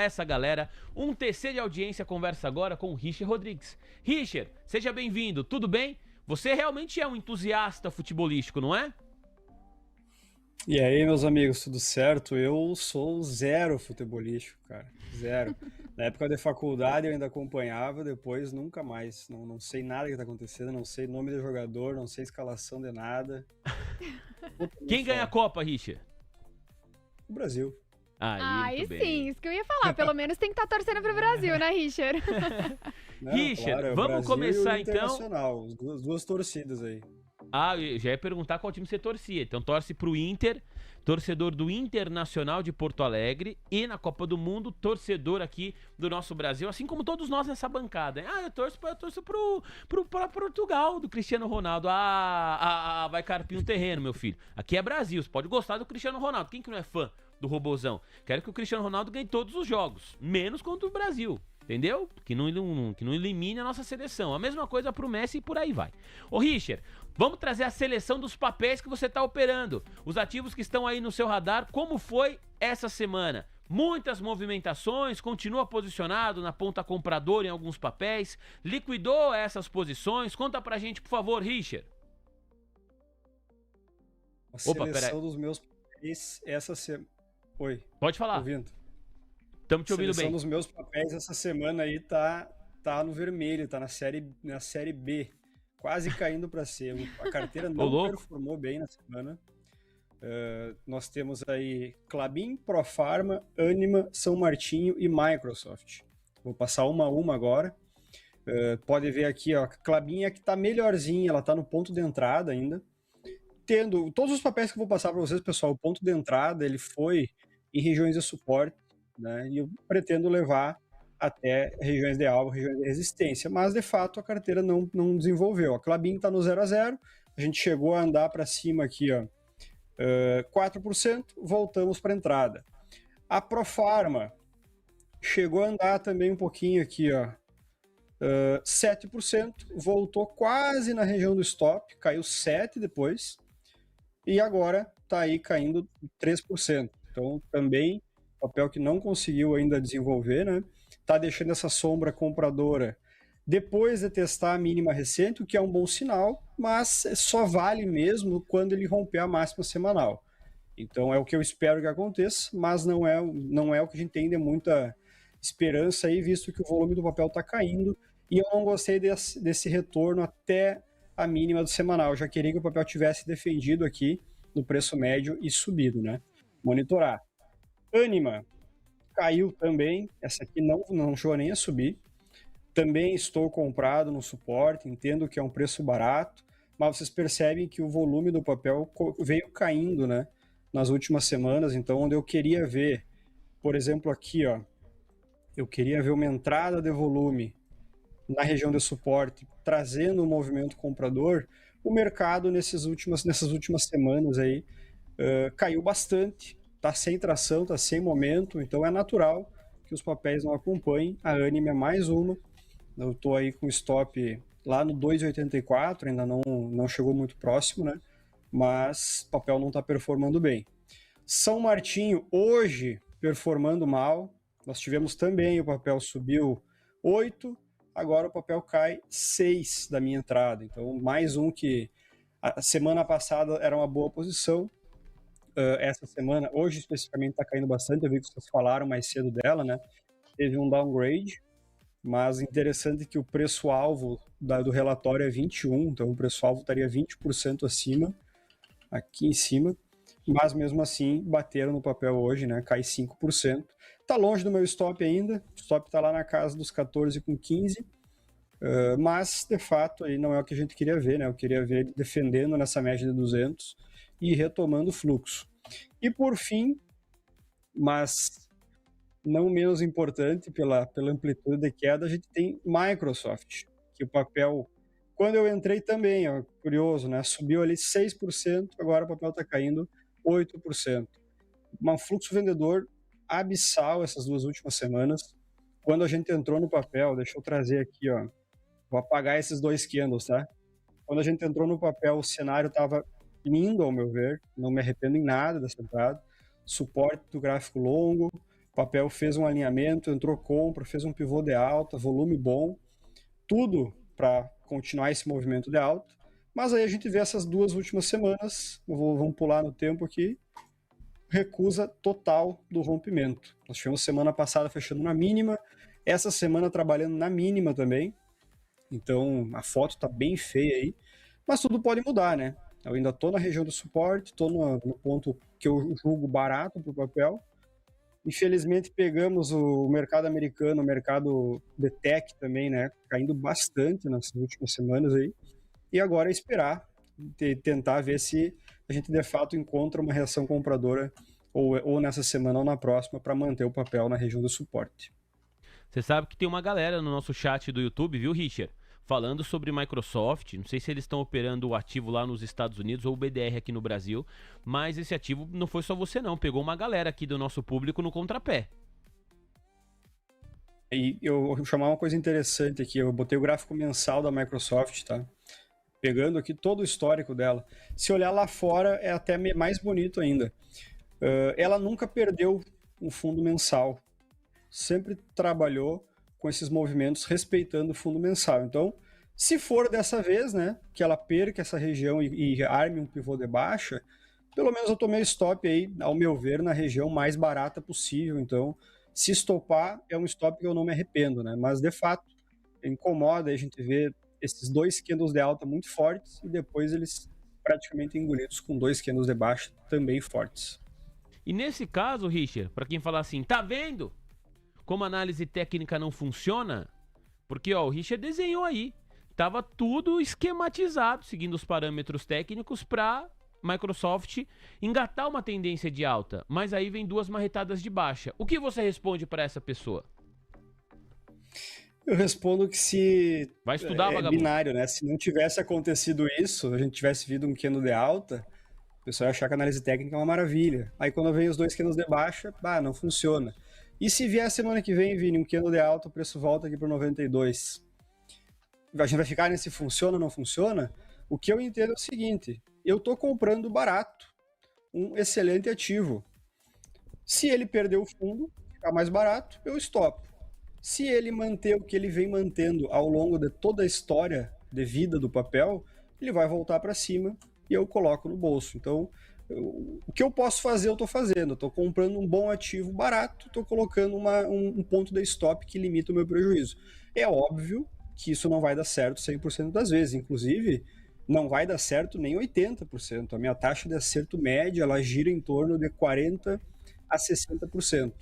essa galera, um TC de audiência conversa agora com o Richer Rodrigues. Richer, seja bem-vindo, tudo bem? Você realmente é um entusiasta futebolístico, não é? E aí, meus amigos, tudo certo? Eu sou zero futebolístico, cara. Zero. Na época da faculdade eu ainda acompanhava, depois nunca mais. Não sei nada que tá acontecendo, não sei nome do jogador, não sei escalação de nada. Quem Totalmente ganha a fora. Copa, Richer? O Brasil. Aí, muito Aí bem. sim, isso que eu ia falar. Pelo menos tem que estar torcendo pro Brasil, né, Richard? Não, Richer, claro, é o vamos Brasil e o começar então. Internacional, as duas torcidas aí. Eu já ia perguntar qual time você torcia. Então torce pro Inter, torcedor do Internacional de Porto Alegre, e na Copa do Mundo, torcedor aqui do nosso Brasil, assim como todos nós nessa bancada. Eu torço pra Portugal, do Cristiano Ronaldo. Vai carpir um terreno, meu filho. Aqui é Brasil, você pode gostar do Cristiano Ronaldo. Quem que não é fã do robozão? Quero que o Cristiano Ronaldo ganhe todos os jogos, menos contra o Brasil. Entendeu? Que não elimine a nossa seleção. A mesma coisa pro Messi e por aí vai. Ô Richard, vamos trazer a seleção dos papéis que você tá operando. Os ativos que estão aí no seu radar. Como foi essa semana? Muitas movimentações, continua posicionado na ponta compradora em alguns papéis. Liquidou essas posições? Conta pra gente, por favor, Richard. A Opa, seleção dos meus papéis essa semana. Oi, Pode falar. ouvindo? Estamos te A ouvindo seleção bem. dos meus papéis essa semana aí tá no vermelho, tá na série B, quase caindo para C. A carteira Ô, não louco. performou bem na semana. Nós temos aí Klabin, Profarma, Anima, São Martinho e Microsoft. Vou passar uma a uma agora. Pode ver aqui, ó, a Klabin é que tá melhorzinha, ela tá no ponto de entrada ainda. Tendo todos os papéis que eu vou passar para vocês, pessoal, o ponto de entrada ele foi em regiões de suporte, né? E eu pretendo levar até regiões de alvo, regiões de resistência, mas de fato a carteira não desenvolveu. A Klabin está no 0 a 0, a gente chegou a andar para cima aqui, ó, 4%, voltamos para a entrada. A Profarma chegou a andar também um pouquinho aqui, ó, 7%, voltou quase na região do stop, caiu 7% depois, e agora está aí caindo 3%. Então também papel que não conseguiu ainda desenvolver, né? Tá deixando essa sombra compradora depois de testar a mínima recente, o que é um bom sinal, mas só vale mesmo quando ele romper a máxima semanal. Então é o que eu espero que aconteça, mas não é o que a gente tem de muita esperança aí, visto que o volume do papel está caindo, e eu não gostei desse retorno até a mínima do semanal. Eu já queria que o papel tivesse defendido aqui no preço médio e subido, né? Monitorar. Anima caiu também, essa aqui não chegou nem a subir. Também estou comprado no suporte, entendo que é um preço barato, mas vocês percebem que o volume do papel veio caindo, né, nas últimas semanas. Então, onde eu queria ver, por exemplo, aqui, ó, eu queria ver uma entrada de volume na região de suporte, trazendo um movimento comprador, o mercado nessas últimas semanas aí caiu bastante, está sem tração, está sem momento, então é natural que os papéis não acompanhem. A Anima é mais uma, eu estou aí com stop lá no 2,84, ainda não chegou muito próximo, né? Mas o papel não está performando bem. São Martinho hoje performando mal, nós tivemos também, o papel subiu 8, agora o papel cai 6 da minha entrada, então mais um que a semana passada era uma boa posição, essa semana, hoje especificamente está caindo bastante, eu vi que vocês falaram mais cedo dela, né? Teve um downgrade, mas interessante que o preço-alvo do relatório é 21, então o preço-alvo estaria 20% acima, aqui em cima, mas mesmo assim bateram no papel hoje, né? Cai 5%. Está longe do meu stop ainda, o stop está lá na casa dos 14,15, mas de fato aí não é o que a gente queria ver, né? Eu queria ver ele defendendo nessa média de 200 e retomando o fluxo. E por fim, mas não menos importante pela amplitude de queda, a gente tem Microsoft, que o papel, quando eu entrei também, ó, curioso, né? Subiu ali 6%, agora o papel está caindo 8%. Um fluxo vendedor abissal essas duas últimas semanas. Quando a gente entrou no papel, deixa eu trazer aqui, ó, vou apagar esses dois candles, tá? Quando a gente entrou no papel, o cenário estava lindo, ao meu ver, não me arrependo em nada dessa entrada. Suporte do gráfico longo, papel fez um alinhamento, entrou compra, fez um pivô de alta, volume bom, tudo para continuar esse movimento de alta. Mas aí a gente vê essas 2 últimas semanas, vamos pular no tempo aqui, recusa total do rompimento. Nós tivemos semana passada fechando na mínima, essa semana trabalhando na mínima também. Então a foto está bem feia aí, mas tudo pode mudar, né? Eu ainda estou na região do suporte, estou no ponto que eu julgo barato para o papel. Infelizmente pegamos o mercado americano, o mercado de tech também, né? Caindo bastante nessas últimas semanas aí. E agora é esperar, tentar ver se a gente de fato encontra uma reação compradora ou nessa semana ou na próxima para manter o papel na região do suporte. Você sabe que tem uma galera no nosso chat do YouTube, viu, Richard? Falando sobre Microsoft, não sei se eles estão operando o ativo lá nos Estados Unidos ou o BDR aqui no Brasil, mas esse ativo não foi só você não, pegou uma galera aqui do nosso público no contrapé. E eu vou chamar uma coisa interessante aqui, eu botei o gráfico mensal da Microsoft, tá? Pegando aqui todo o histórico dela. Se olhar lá fora, é até mais bonito ainda. Ela nunca perdeu um fundo mensal, sempre trabalhou com esses movimentos respeitando o fundo mensal. Então, se for dessa vez, né, que ela perca essa região e arme um pivô de baixa, pelo menos eu tomei stop aí, ao meu ver, na região mais barata possível. Então, se estopar, é um stop que eu não me arrependo, né? Mas, de fato, incomoda a gente ver esses 2 candles de alta muito fortes e depois eles praticamente engolidos com 2 candles de baixa também fortes. E nesse caso, Richard, para quem falar assim, tá vendo como a análise técnica não funciona? Porque ó, o Richard desenhou aí, tava tudo esquematizado, seguindo os parâmetros técnicos para Microsoft engatar uma tendência de alta, mas aí vem 2 marretadas de baixa. O que você responde para essa pessoa? Eu respondo que se vai estudar, é binário, né? Se não tivesse acontecido isso, a gente tivesse visto um candle de alta, o pessoal ia achar que a análise técnica é uma maravilha. Aí quando vem os 2 candles de baixa, não funciona. E se vier semana que vem, Vini, um candle de alta, o preço volta aqui para 92. A gente vai ficar nesse funciona ou não funciona? O que eu entendo é o seguinte, eu estou comprando barato um excelente ativo. Se ele perder o fundo, ficar mais barato, eu stopo. Se ele manter o que ele vem mantendo ao longo de toda a história de vida do papel, ele vai voltar para cima e eu coloco no bolso. Então, o que eu posso fazer, eu estou fazendo. Estou comprando um bom ativo barato, estou colocando um ponto de stop que limita o meu prejuízo. É óbvio que isso não vai dar certo 100% das vezes. Inclusive, não vai dar certo nem 80%. A minha taxa de acerto média, ela gira em torno de 40% a 60%.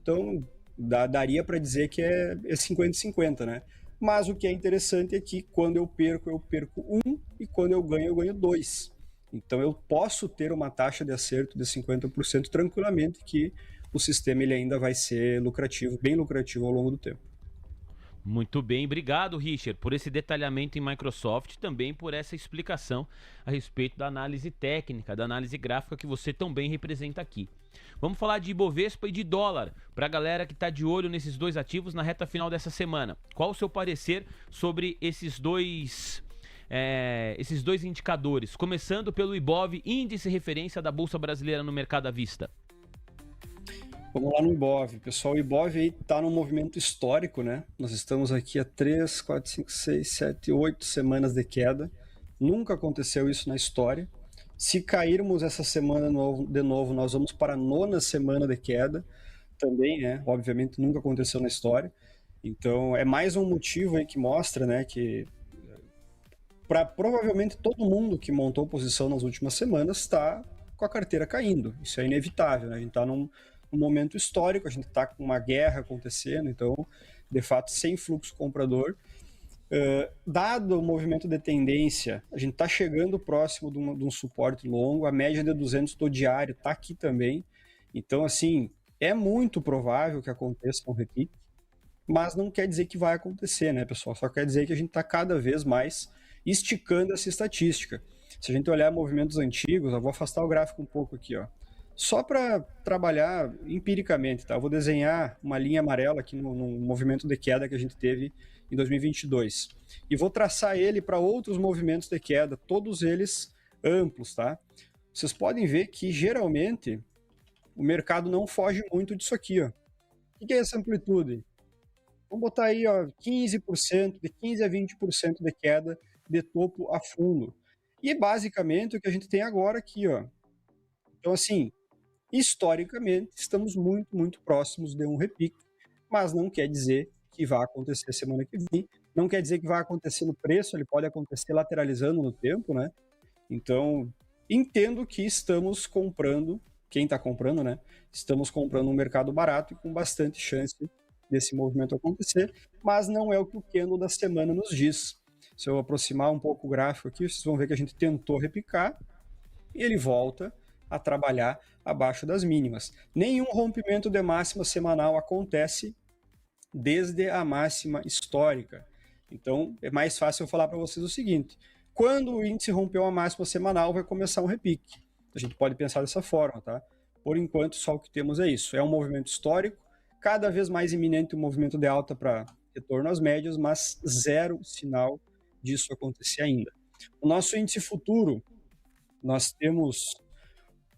Então, daria para dizer que é 50-50, né? Mas o que é interessante é que quando eu perco 1 e quando eu ganho 2. Então eu posso ter uma taxa de acerto de 50% tranquilamente, que o sistema ele ainda vai ser lucrativo, bem lucrativo ao longo do tempo. Muito bem, obrigado, Richard, por esse detalhamento em Microsoft, também por essa explicação a respeito da análise técnica, da análise gráfica que você tão bem representa aqui. Vamos falar de Ibovespa e de dólar, para a galera que está de olho nesses 2 ativos na reta final dessa semana. Qual o seu parecer sobre esses dois indicadores? Começando pelo Ibov, índice referência da Bolsa Brasileira no mercado à vista. Vamos lá no Ibov. Pessoal, o Ibov está num movimento histórico, né? Nós estamos aqui há 3, 4, 5, 6, 7, 8 semanas de queda. Nunca aconteceu isso na história. Se cairmos essa semana de novo, nós vamos para a 9ª semana de queda. Também, né? Obviamente, nunca aconteceu na história. Então, é mais um motivo aí que mostra, né, que para provavelmente todo mundo que montou posição nas últimas semanas está com a carteira caindo. Isso é inevitável, né? A gente está num momento histórico, a gente está com uma guerra acontecendo, então, de fato, sem fluxo comprador. Dado o movimento de tendência, a gente está chegando próximo de um suporte longo, a média de 200 do diário está aqui também. Então, assim, é muito provável que aconteça um repique, mas não quer dizer que vai acontecer, né, pessoal? Só quer dizer que a gente está cada vez mais esticando essa estatística. Se a gente olhar movimentos antigos, eu vou afastar o gráfico um pouco aqui, ó. Só para trabalhar empiricamente, tá? Eu vou desenhar uma linha amarela aqui no movimento de queda que a gente teve em 2022. E vou traçar ele para outros movimentos de queda, todos eles amplos, tá? Vocês podem ver que, geralmente, o mercado não foge muito disso aqui, ó. O que é essa amplitude? Vamos botar aí, ó, 15%, de 15% a 20% de queda de topo a fundo. E basicamente o que a gente tem agora aqui, ó. Então, assim, historicamente, estamos muito, muito próximos de um repique, mas não quer dizer que vai acontecer semana que vem, não quer dizer que vai acontecer no preço, ele pode acontecer lateralizando no tempo, né? Então, entendo que estamos comprando, quem está comprando, né? Estamos comprando um mercado barato e com bastante chance desse movimento acontecer, mas não é o que o candle da semana nos diz. Se eu aproximar um pouco o gráfico aqui, vocês vão ver que a gente tentou repicar e ele volta a trabalhar abaixo das mínimas. Nenhum rompimento de máxima semanal acontece desde a máxima histórica. Então, é mais fácil eu falar para vocês o seguinte: quando o índice rompeu a máxima semanal, vai começar um repique. A gente pode pensar dessa forma, tá? Por enquanto, só o que temos é isso. É um movimento histórico, cada vez mais iminente um movimento de alta para retorno às médias, mas zero sinal disso acontecer ainda. O nosso índice futuro, nós temos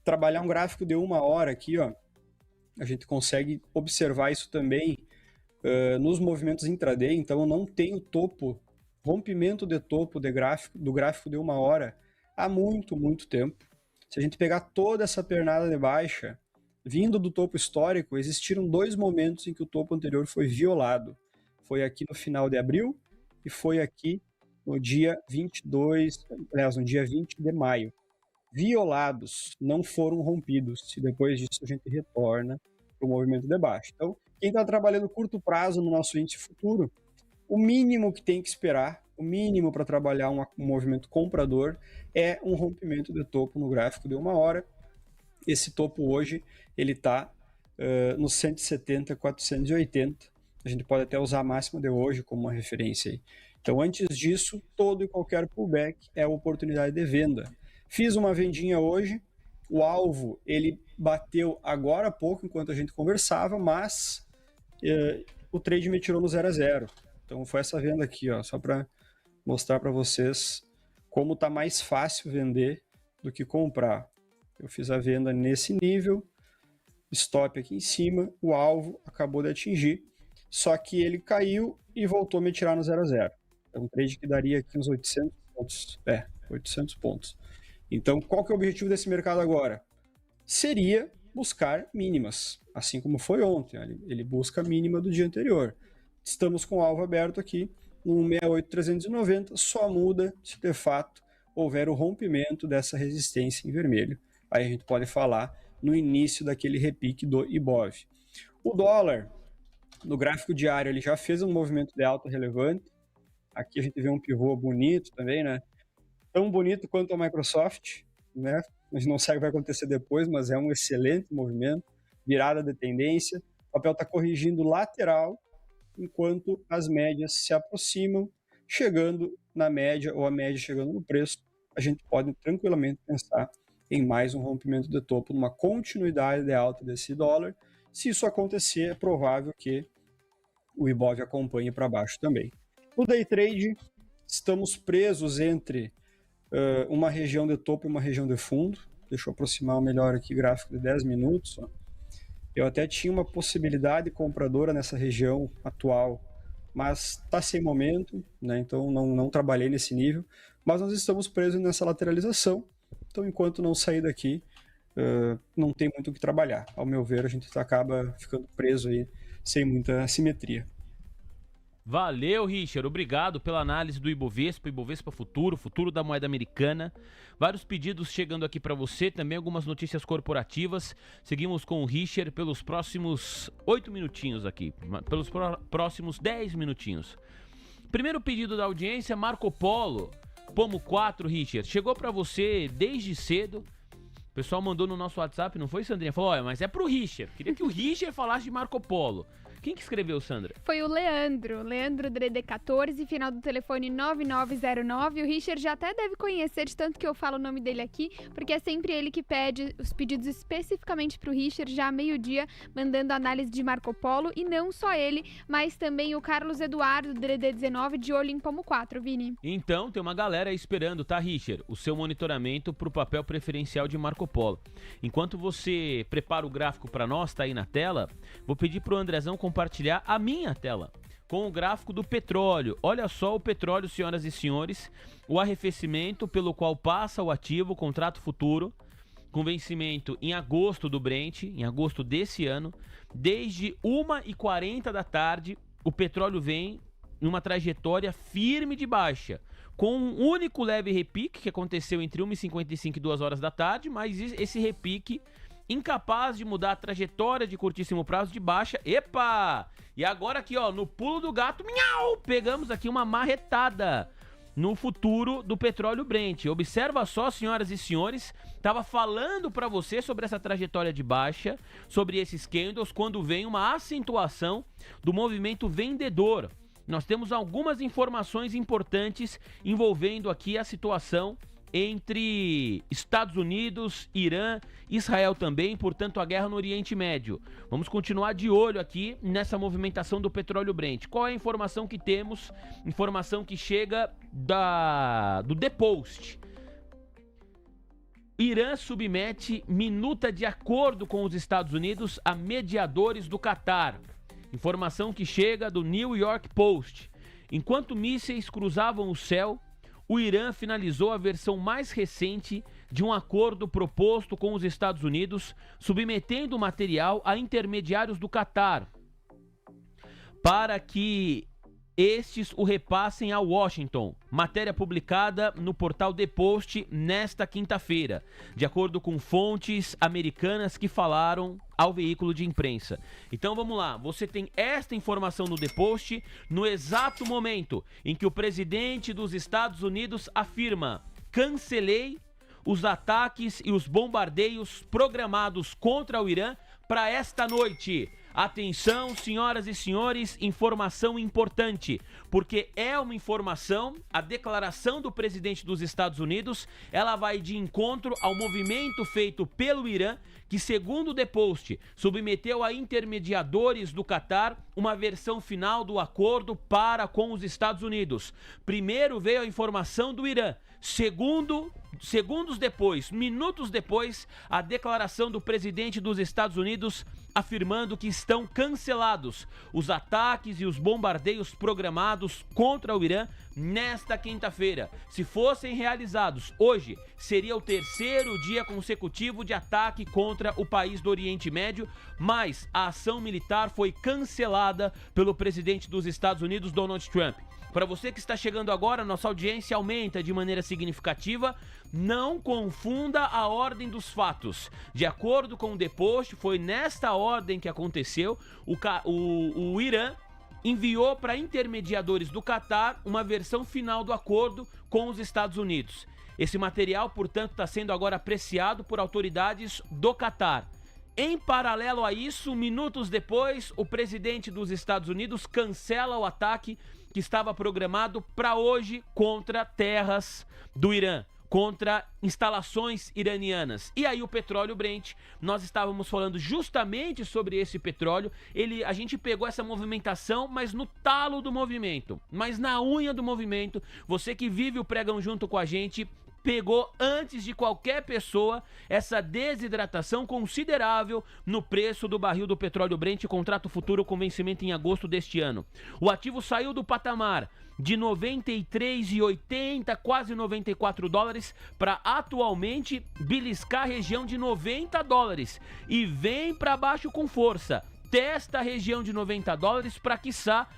trabalhar um gráfico de 1 hora aqui, ó. A gente consegue observar isso também nos movimentos intraday. Então, eu não tenho topo, rompimento de topo do gráfico de 1 hora há muito, muito tempo. Se a gente pegar toda essa pernada de baixa, vindo do topo histórico, existiram 2 momentos em que o topo anterior foi violado. Foi aqui no final de abril e foi aqui no dia 22, aliás, no dia 20 de maio. Violados, não foram rompidos. E depois disso a gente retorna para o movimento de baixa. Então, quem está trabalhando curto prazo no nosso índice futuro, o mínimo que tem que esperar, o mínimo para trabalhar um movimento comprador é um rompimento de topo no gráfico de 1 hora. Esse topo hoje ele está nos 170, 480. A gente pode até usar a máxima de hoje como uma referência aí. Então, antes disso, todo e qualquer pullback é oportunidade de venda. Fiz uma vendinha hoje, o alvo ele bateu agora há pouco enquanto a gente conversava, mas o trade me tirou no 0 a 0. Então foi essa venda aqui, ó, só para mostrar para vocês como está mais fácil vender do que comprar. Eu fiz a venda nesse nível, stop aqui em cima, o alvo acabou de atingir, só que ele caiu e voltou a me tirar no 0 a 0. É um trade que daria aqui uns 800 pontos. 800 pontos. Então, qual que é o objetivo desse mercado agora? Seria buscar mínimas, assim como foi ontem. Ele busca a mínima do dia anterior. Estamos com o alvo aberto aqui, no 168,390, só muda se de fato houver o rompimento dessa resistência em vermelho. Aí a gente pode falar no início daquele repique do Ibov. O dólar, no gráfico diário, ele já fez um movimento de alta relevante. Aqui a gente vê um pivô bonito também, né? Tão bonito quanto a Microsoft, né? A gente não sabe o que vai acontecer depois, mas é um excelente movimento, virada de tendência. O papel está corrigindo lateral, enquanto as médias se aproximam, chegando na média ou a média chegando no preço. A gente pode tranquilamente pensar em mais um rompimento de topo, numa continuidade de alta desse dólar. Se isso acontecer, é provável que o Ibov acompanhe para baixo também. No day trade, estamos presos entre uma região de topo e uma região de fundo. Deixa eu aproximar melhor aqui o gráfico de 10 minutos. Ó. Eu até tinha uma possibilidade compradora nessa região atual, mas está sem momento, né? Então não trabalhei nesse nível. Mas nós estamos presos nessa lateralização. Então, enquanto não sair daqui, não tem muito o que trabalhar. Ao meu ver, a gente acaba ficando preso aí, sem muita simetria. Valeu, Richard. Obrigado pela análise do Ibovespa, Ibovespa Futuro, futuro da moeda americana. Vários pedidos chegando aqui para você, também algumas notícias corporativas. Seguimos com o Richard pelos próximos 8 minutinhos aqui, pelos próximos 10 minutinhos. Primeiro pedido da audiência, Marco Polo, Pomo 4, Richard. Chegou para você desde cedo. O pessoal mandou no nosso WhatsApp, não foi, Sandrinha? Falou, olha, mas é pro Richard. Queria que o Richard falasse de Marco Polo. Quem que escreveu, Sandra? Foi o Leandro DDD 14, final do telefone 9909. O Richard já até deve conhecer, de tanto que eu falo o nome dele aqui, porque é sempre ele que pede os pedidos especificamente pro Richard, já a meio-dia, mandando análise de Marco Polo. E não só ele, mas também o Carlos Eduardo, DDD 19, de olho em Pomo 4, Vini. Então, tem uma galera aí esperando, tá, Richard? O seu monitoramento pro papel preferencial de Marco Polo. Enquanto você prepara o gráfico para nós, tá aí na tela, vou pedir pro Andrezão compartilhar a minha tela com o gráfico do petróleo. Olha só o petróleo, senhoras e senhores, o arrefecimento pelo qual passa o ativo, o contrato futuro, com vencimento em agosto do Brent, em agosto desse ano. Desde 1h40 da tarde, o petróleo vem numa trajetória firme de baixa, com um único leve repique que aconteceu entre 1h55 e 2 horas da tarde, mas esse repique incapaz de mudar a trajetória de curtíssimo prazo de baixa. Epa! E agora aqui, ó, no pulo do gato, miau, pegamos aqui uma marretada no futuro do petróleo Brent. Observa só, senhoras e senhores, estava falando para você sobre essa trajetória de baixa, sobre esses candles, quando vem uma acentuação do movimento vendedor. Nós temos algumas informações importantes envolvendo aqui a situação entre Estados Unidos, Irã, Israel também, portanto a guerra no Oriente Médio. Vamos continuar de olho aqui nessa movimentação do petróleo Brent. Qual é a informação que temos? Informação que chega do The Post. Irã submete minuta de acordo com os Estados Unidos a mediadores do Catar. Informação que chega do New York Post. Enquanto mísseis cruzavam o céu, o Irã finalizou a versão mais recente de um acordo proposto com os Estados Unidos, submetendo o material a intermediários do Catar, para que estes o repassem a Washington. Matéria publicada no portal The Post nesta quinta-feira, de acordo com fontes americanas que falaram ao veículo de imprensa. Então vamos lá, você tem esta informação no The Post no exato momento em que o presidente dos Estados Unidos afirma: cancelei os ataques e os bombardeios programados contra o Irã para esta noite. Atenção, senhoras e senhores, informação importante, porque é uma informação, a declaração do presidente dos Estados Unidos, ela vai de encontro ao movimento feito pelo Irã, que, segundo o The Post, submeteu a intermediadores do Catar uma versão final do acordo para com os Estados Unidos. Primeiro veio a informação do Irã, segundos depois, minutos depois, a declaração do presidente dos Estados Unidos afirmando que estão cancelados os ataques e os bombardeios programados contra o Irã nesta quinta-feira. Se fossem realizados hoje, seria o terceiro dia consecutivo de ataque contra o país do Oriente Médio, mas a ação militar foi cancelada pelo presidente dos Estados Unidos, Donald Trump. Para você que está chegando agora, nossa audiência aumenta de maneira significativa. Não confunda a ordem dos fatos. De acordo com o The Post, foi nesta ordem que aconteceu. O Irã enviou para intermediadores do Catar uma versão final do acordo com os Estados Unidos. Esse material, portanto, está sendo agora apreciado por autoridades do Catar. Em paralelo a isso, minutos depois, o presidente dos Estados Unidos cancela o ataque que estava programado para hoje contra terras do Irã, contra instalações iranianas. E aí o petróleo Brent, nós estávamos falando justamente sobre esse petróleo, a gente pegou essa movimentação, mas no talo do movimento, mas na unha do movimento. Você que vive o pregão junto com a gente, pegou antes de qualquer pessoa essa desidratação considerável no preço do barril do petróleo Brent, contrato futuro com vencimento em agosto deste ano. O ativo saiu do patamar de 93,80, quase 94 dólares, para atualmente beliscar a região de 90 dólares e vem para baixo com força. Testa a região de 90 dólares para, quiçá,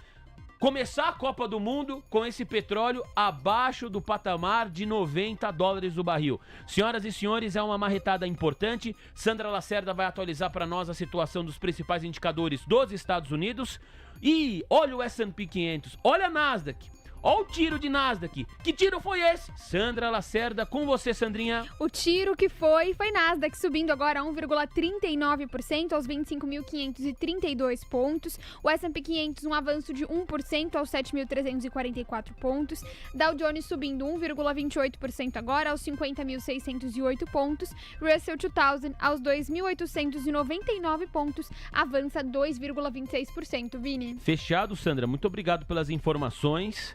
começar a Copa do Mundo com esse petróleo abaixo do patamar de 90 dólares o barril. Senhoras e senhores, é uma marretada importante. Sandra Lacerda vai atualizar para nós a situação dos principais indicadores dos Estados Unidos. E olha o S&P 500, olha a Nasdaq, Ó o tiro de Nasdaq. Que tiro foi esse? Sandra Lacerda, com você, Sandrinha. O tiro que foi Nasdaq subindo agora 1,39% aos 25.532 pontos. O S&P 500 um avanço de 1% aos 7.344 pontos. Dow Jones subindo 1,28% agora aos 50.608 pontos. Russell 2000 aos 2.899 pontos, avança 2,26%, Vini. Fechado, Sandra. Muito obrigado pelas informações.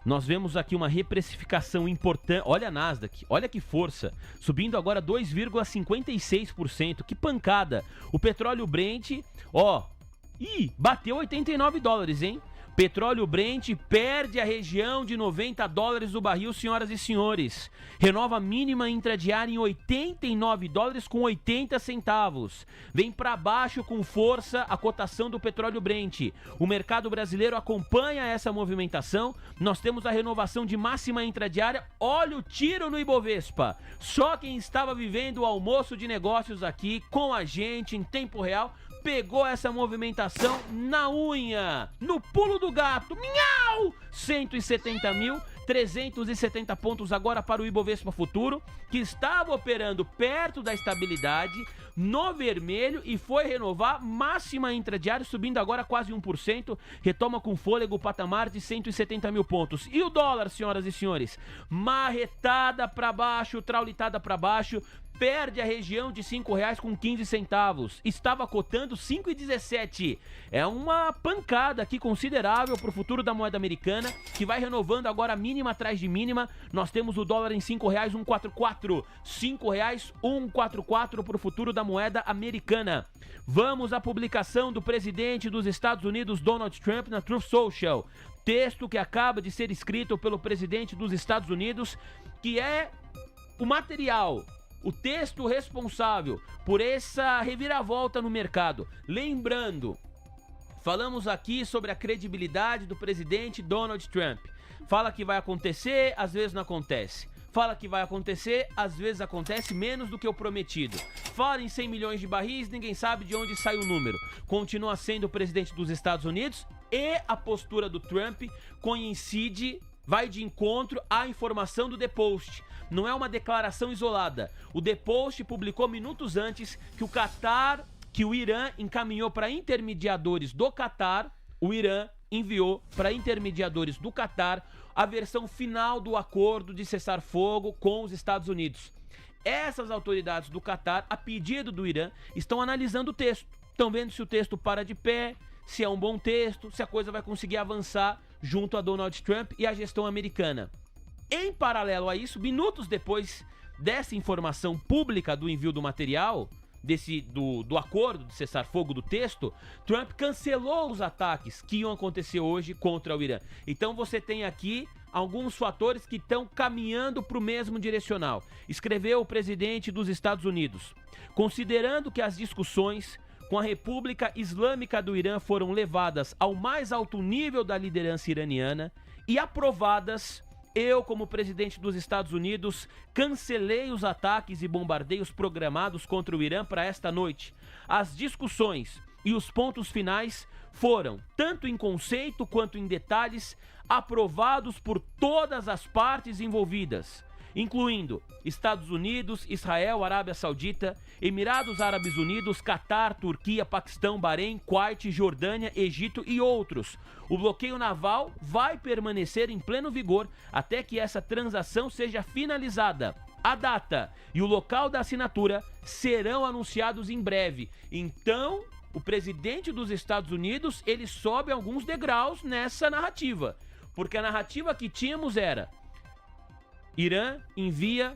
Nós vemos aqui uma reprecificação importante. Olha a Nasdaq, olha que força. Subindo agora 2,56%. Que pancada. O petróleo Brent, bateu $89, hein? Petróleo Brent perde a região de $90 o barril, senhoras e senhores. Renova a mínima intradiária em $89 com 80 centavos. Vem para baixo com força a cotação do petróleo Brent. O mercado brasileiro acompanha essa movimentação. Nós temos a renovação de máxima intradiária. Olha o tiro no Ibovespa. Só quem estava vivendo o almoço de negócios aqui com a gente em tempo real pegou essa movimentação na unha, no pulo do gato. Miau! 170.370 pontos agora para o Ibovespa Futuro, que estava operando perto da estabilidade, no vermelho, e foi renovar máxima intradiária, subindo agora quase 1%, retoma com fôlego o patamar de 170 mil pontos. E o dólar, senhoras e senhores? Marretada para baixo, traulitada para baixo, perde a região de R$5,15. Estava cotando 5,17. É uma pancada aqui considerável para o futuro da moeda americana, que vai renovando agora mínima atrás de mínima. Nós temos o dólar em R$5,144. R$5,144 para o futuro da moeda americana. Vamos à publicação do presidente dos Estados Unidos, Donald Trump, na Truth Social. Texto que acaba de ser escrito pelo presidente dos Estados Unidos, que é o material, o texto responsável por essa reviravolta no mercado. Lembrando, falamos aqui sobre a credibilidade do presidente Donald Trump. Fala que vai acontecer, às vezes não acontece. Fala que vai acontecer, às vezes acontece menos do que o prometido. Fala em 100 milhões de barris, ninguém sabe de onde sai o número. Continua sendo o presidente dos Estados Unidos, e a postura do Trump coincide, vai de encontro à informação do The Post. Não é uma declaração isolada. O The Post publicou minutos antes que o Irã encaminhou para intermediadores do Catar, o Irã enviou para intermediadores do Catar a versão final do acordo de cessar-fogo com os Estados Unidos. Essas autoridades do Catar, a pedido do Irã, estão analisando o texto. Estão vendo se o texto para de pé, se é um bom texto, se a coisa vai conseguir avançar junto a Donald Trump e a gestão americana. Em paralelo a isso, minutos depois dessa informação pública do envio do material, do acordo de cessar-fogo do texto, Trump cancelou os ataques que iam acontecer hoje contra o Irã. Então você tem aqui alguns fatores que estão caminhando para o mesmo direcional. Escreveu o presidente dos Estados Unidos: considerando que as discussões com a República Islâmica do Irã foram levadas ao mais alto nível da liderança iraniana e aprovadas, eu, como presidente dos Estados Unidos, cancelei os ataques e bombardeios programados contra o Irã para esta noite. As discussões e os pontos finais foram, tanto em conceito quanto em detalhes, aprovados por todas as partes envolvidas, incluindo Estados Unidos, Israel, Arábia Saudita, Emirados Árabes Unidos, Catar, Turquia, Paquistão, Bahrein, Kuwait, Jordânia, Egito e outros. O bloqueio naval vai permanecer em pleno vigor até que essa transação seja finalizada. A data e o local da assinatura serão anunciados em breve. Então, o presidente dos Estados Unidos, ele sobe alguns degraus nessa narrativa, porque a narrativa que tínhamos era: Irã envia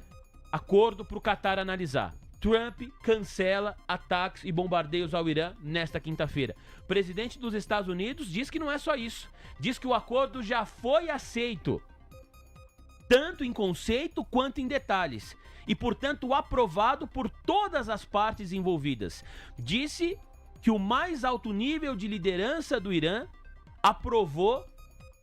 acordo para o Catar analisar. Trump cancela ataques e bombardeios ao Irã nesta quinta-feira. O presidente dos Estados Unidos diz que não é só isso. Diz que o acordo já foi aceito, tanto em conceito quanto em detalhes, e, portanto, aprovado por todas as partes envolvidas. Disse que o mais alto nível de liderança do Irã aprovou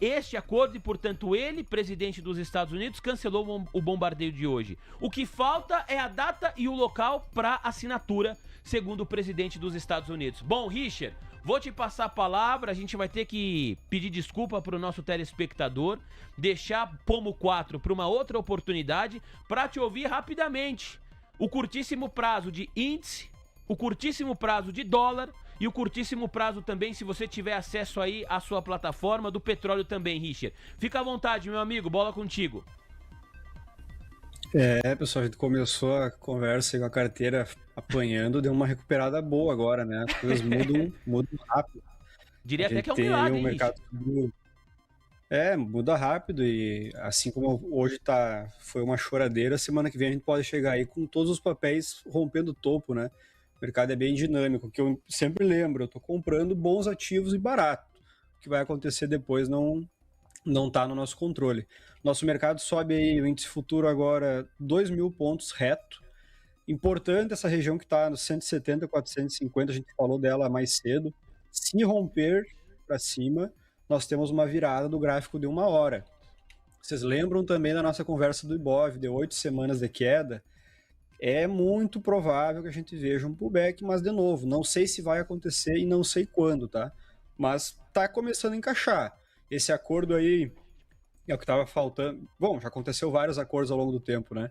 este acordo e, portanto, ele, presidente dos Estados Unidos, cancelou o bombardeio de hoje. O que falta é a data e o local para assinatura, segundo o presidente dos Estados Unidos. Bom, Richard, vou te passar a palavra, a gente vai ter que pedir desculpa para o nosso telespectador, deixar Pomo 4 para uma outra oportunidade, para te ouvir rapidamente. O curtíssimo prazo de índice, o curtíssimo prazo de dólar e o curtíssimo prazo também, se você tiver acesso aí à sua plataforma, do petróleo também, Richard. Fica à vontade, meu amigo, bola contigo. Pessoal, a gente começou a conversa aí com a carteira apanhando, deu uma recuperada boa agora, né? As coisas mudam rápido. Diria A até gente que é um tem aí milagre, um hein, mercado Richard? subindo. Muda rápido e assim como hoje foi uma choradeira, semana que vem a gente pode chegar aí com todos os papéis rompendo o topo, né? O mercado é bem dinâmico, que eu sempre lembro, eu tô comprando bons ativos e barato. O que vai acontecer depois não tá no nosso controle. Nosso mercado sobe aí, o índice futuro agora 2.000 pontos reto. Importante essa região que está nos 170, 450, a gente falou dela mais cedo. Se romper para cima, nós temos uma virada do gráfico de 1 hora. Vocês lembram também da nossa conversa do Ibov, de 8 semanas de queda? É muito provável que a gente veja um pullback, mas de novo, não sei se vai acontecer e não sei quando, tá? Mas tá começando a encaixar. Esse acordo aí é o que estava faltando. Bom, já aconteceu vários acordos ao longo do tempo, né?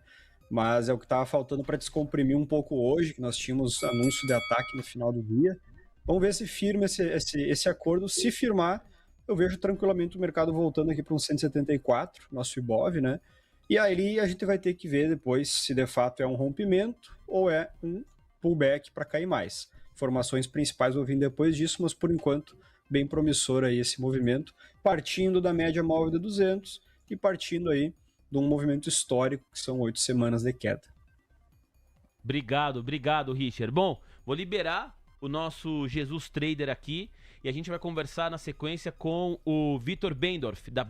Mas é o que estava faltando para descomprimir um pouco hoje, que nós tínhamos anúncio de ataque no final do dia. Vamos ver se firma esse acordo. Se firmar, eu vejo tranquilamente o mercado voltando aqui para um 174, nosso Ibov, né? E aí a gente vai ter que ver depois se de fato é um rompimento ou é um pullback para cair mais. Informações principais vão vir depois disso, mas por enquanto bem promissor aí esse movimento, partindo da média móvel de 200 e partindo aí de um movimento histórico que são 8 semanas de queda. Obrigado, Richard. Bom, vou liberar o nosso Jesus Trader aqui e a gente vai conversar na sequência com o Vitor Bendorf, da